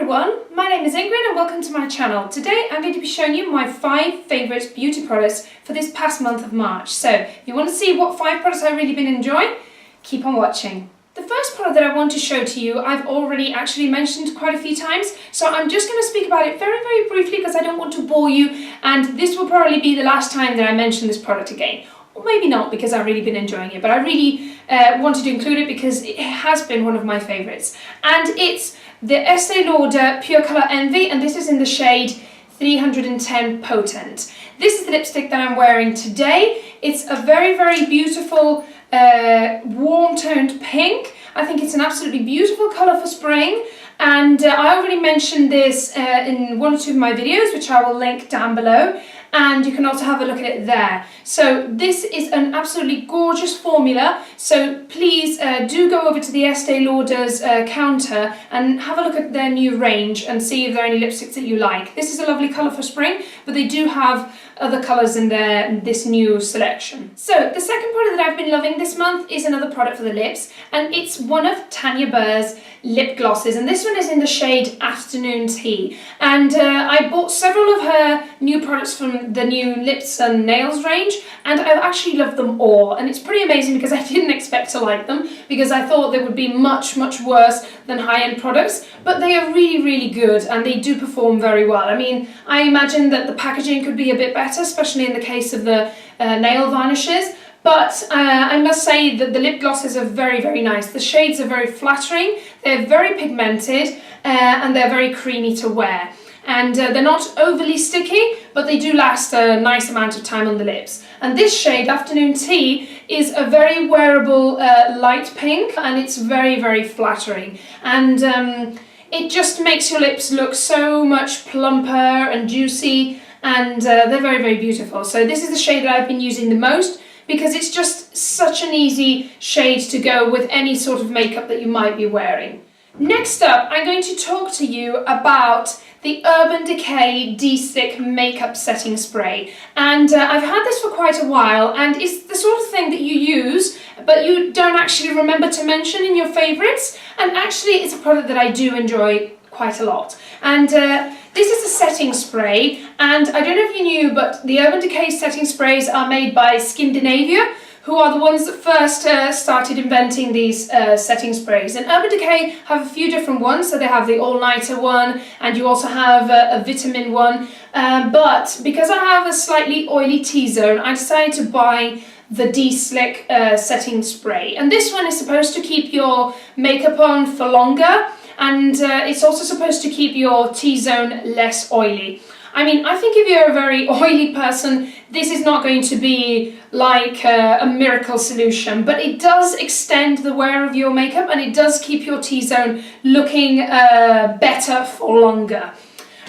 everyone, my name is Ingrid and welcome to my channel. Today I'm going to be showing you my 5 favourite beauty products for this past month of March. So if you want to see what 5 products I've really been enjoying, keep on watching. The first product that I want to show to you I've already actually mentioned quite a few times, so I'm just going to speak about it very briefly because I don't want to bore you, and this will probably be the last time that I mention this product again. Or maybe not, because I've really been enjoying it, but I really wanted to include it because it has been one of my favourites. And it's the Este Lauder Pure Colour Envy, and this is in the shade 310 Potent. This is the lipstick that I'm wearing today. It's a very beautiful warm toned pink. I think it's an absolutely beautiful colour for spring, and I already mentioned this in one or two of my videos, which I will link down below, and you can also have a look at it there. So this is an absolutely gorgeous formula, so please do go over to the Estee Lauder's counter and have a look at their new range and see if there are any lipsticks that you like. This is a lovely colour for spring, but they do have other colours in this new selection. So the second product that I've been loving this month is another product for the lips, and it's one of Tania Burr's lip glosses, and this one is in the shade Afternoon Tea. And I bought several of her new products from the new lips and nails range, and I actually love them all, and it's pretty amazing because I didn't expect to like them, because I thought they would be much worse than high-end products, but they are really good and they do perform very well. I mean, I imagine that the packaging could be a bit better, especially in the case of the nail varnishes, but I must say that the lip glosses are very nice. The shades are very flattering, they're very pigmented, and they're very creamy to wear. And they're not overly sticky, but they do last a nice amount of time on the lips. And this shade, Afternoon Tea, is a very wearable light pink, and it's very flattering. And it just makes your lips look so much plumper and juicy, and they're very beautiful. So this is the shade that I've been using the most, because it's just such an easy shade to go with any sort of makeup that you might be wearing. Next up, I'm going to talk to you about the Urban Decay De-Stick Makeup Setting Spray. And I've had this for quite a while, and it's the sort of thing that you use, but you don't actually remember to mention in your favourites. And actually, it's a product that I do enjoy quite a lot. And this is a setting spray, and I don't know if you knew, but the Urban Decay setting sprays are made by Scandinavia, who are the ones that first started inventing these setting sprays. And Urban Decay have a few different ones, so they have the all-nighter one, and you also have a vitamin one, but because I have a slightly oily T-zone, I decided to buy the De-Slick setting spray. And this one is supposed to keep your makeup on for longer, and it's also supposed to keep your T-zone less oily. I mean, I think if you're a very oily person, this is not going to be like a miracle solution, but it does extend the wear of your makeup, and it does keep your T-zone looking better for longer.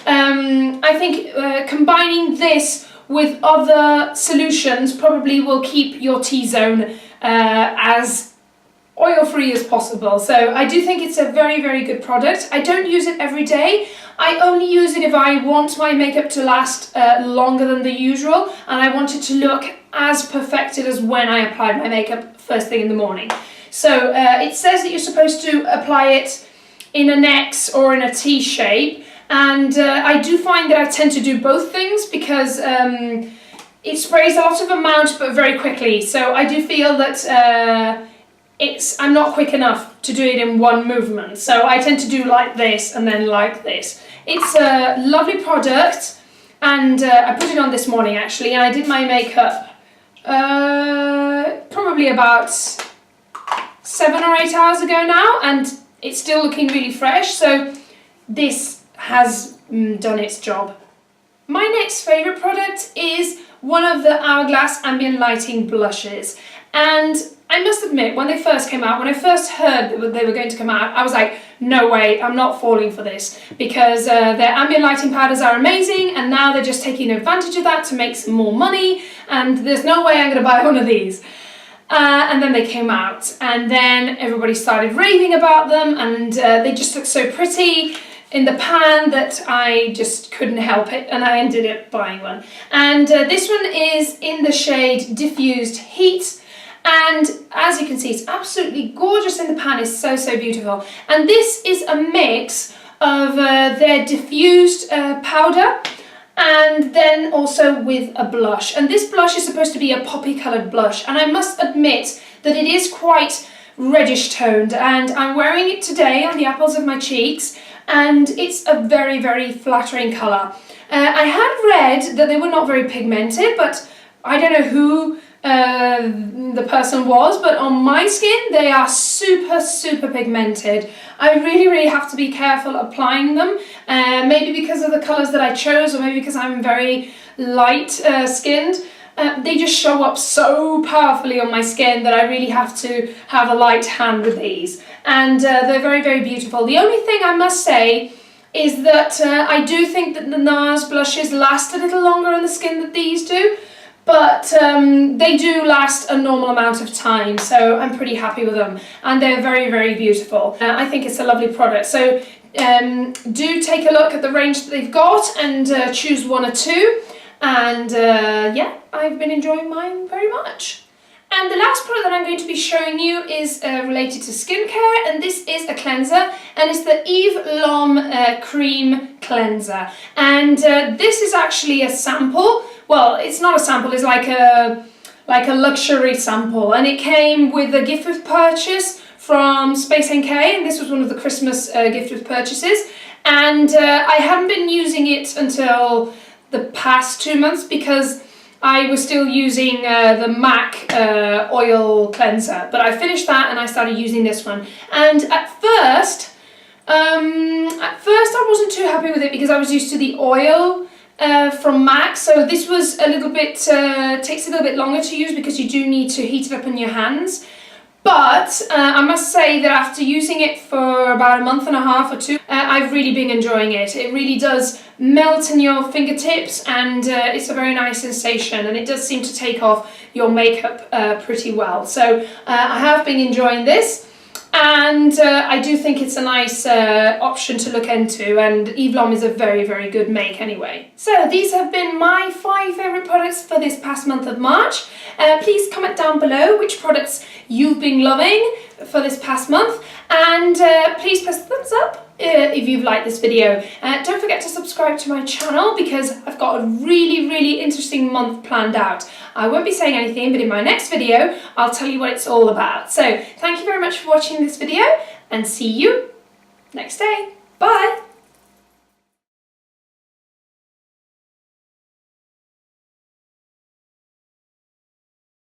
I think combining this with other solutions probably will keep your T-zone as oil-free as possible. So I do think it's a very good product. I don't use it every day. I only use it if I want my makeup to last longer than the usual, and I want it to look as perfected as when I applied my makeup first thing in the morning. So it says that you're supposed to apply it in an X or in a T shape, and I do find that I tend to do both things because it sprays a lot of amount but very quickly. So I do feel that I'm not quick enough to do it in one movement, so I tend to do like this and then like this. It's a lovely product, and I put it on this morning actually, and I did my makeup probably about 7 or 8 hours ago now, and it's still looking really fresh, so this has done its job. My next favourite product is one of the Hourglass Ambient Lighting Blushes, and I must admit, when they first came out, when I first heard that they were going to come out, I was like, no way, I'm not falling for this, because their ambient lighting powders are amazing, and now they're just taking advantage of that to make some more money, and there's no way I'm going to buy one of these. And then they came out, and then everybody started raving about them, and they just look so pretty in the pan that I just couldn't help it, and I ended up buying one. And this one is in the shade Diffused Heat, and as you can see, it's absolutely gorgeous in the pan. It's so beautiful, and this is a mix of their Diffused powder, and then also with a blush. And this blush is supposed to be a poppy coloured blush, and I must admit that it is quite reddish toned, and I'm wearing it today on the apples of my cheeks, and it's a very, very flattering colour. I had read that they were not very pigmented, but I don't know who the person was, but on my skin they are super, super pigmented. I really, really have to be careful applying them, maybe because of the colours that I chose, or maybe because I'm very light skinned. They just show up so powerfully on my skin that I really have to have a light hand with these. And they're very, very beautiful. The only thing I must say is that I do think that the NARS blushes last a little longer on the skin than these do, but they do last a normal amount of time, so I'm pretty happy with them, and they're very, very beautiful. I think it's a lovely product, so do take a look at the range that they've got and choose one or two, and yeah, I've been enjoying mine very much. And the last product that I'm going to be showing you is related to skincare, and this is a cleanser, and it's the Eve L'Homme Cream Cleanser. And this is actually a sample. Well, it's not a sample, it's like a luxury sample, and it came with a gift with purchase from Space NK, and this was one of the Christmas gift with purchases. And I hadn't been using it until the past 2 months because I was still using the MAC oil cleanser, but I finished that and I started using this one. And at first I wasn't too happy with it because I was used to the oil from MAC, so this was a little bit, takes a little bit longer to use because you do need to heat it up in your hands. But I must say that after using it for about a month and a half or two, I've really been enjoying it. It really does melt in your fingertips, and it's a very nice sensation, and it does seem to take off your makeup pretty well. So I have been enjoying this, and I do think it's a nice option to look into, and Eve L'Homme is a very, very good make anyway. So these have been my 5 favourite products for this past month of March. Please comment down below which products you've been loving for this past month, and please press the thumbs up if you've liked this video. Don't forget to subscribe to my channel because I've got a really, really interesting month planned out. I won't be saying anything, but in my next video I'll tell you what it's all about. So thank you very much for watching this video, and see you next day. Bye!